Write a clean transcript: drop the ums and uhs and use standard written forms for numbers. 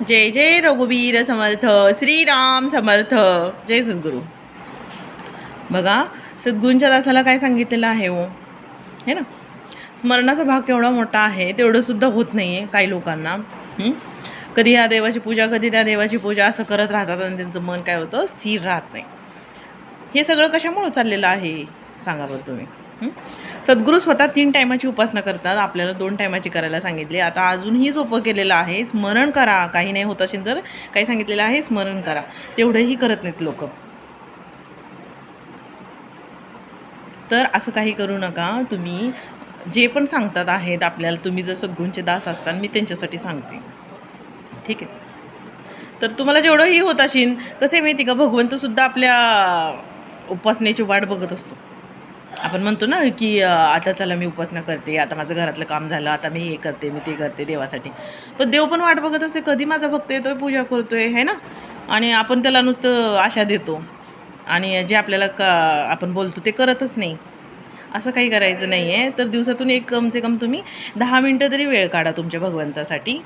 जय जय रघुवीर समर्थ, श्रीराम समर्थ, जय सद्गुरू. बघा, सद्गुरूंच्या दासाला काय सांगितलेलं आहे हो, है ना. स्मरणाचा भाग केवढा मोठा आहे तेवढं सुद्धा होत नाही आहे काही लोकांना. कधी ह्या देवाची पूजा, कधी त्या देवाची पूजा असं करत राहतात आणि त्यांचं मन काय होतं, स्थिर राहत नाही. हे सगळं कशामुळं चाललेलं आहे सांगा बरं तुम्ही. सद्गुरू स्वतः 3 टायमाची उपासना करतात, आपल्याला 2 टायमाची करायला सांगितली. आता अजूनही सोपं केलेलं आहे, स्मरण करा. काही नाही होत असेल तर काही सांगितलेलं आहे, स्मरण करा. तेवढंही करत नाहीत लोक. तर असं काही करू नका. तुम्ही जे पण सांगतात आहेत आपल्याला, तुम्ही जर सद्गुरूंचे दास असताना मी त्यांच्यासाठी सांगते, ठीक आहे. तर तुम्हाला जेवढंही होत असेल, कसं आहे माहिती का, भगवंतसुद्धा आपल्या उपासनेची वाट बघत असतो. आपण म्हणतो ना की आता चला मी उपासना करते, आता माझं घरातलं काम झालं, आता मी हे करते, मी ते करते देवासाठी. पण देव पण वाट बघत असते, कधी माझा भक्त येतोय, पूजा करतोय, है ना. आणि आपण त्याला नुसतं आशा देतो आणि जे आपल्याला आपण बोलतो ते करतच नाही. असं काही करायचं नाही आहे. तर दिवसातून एक कम से कम तुम्ही 10 मिनटं तरी वेळ काढा तुमच्या भगवंतासाठी.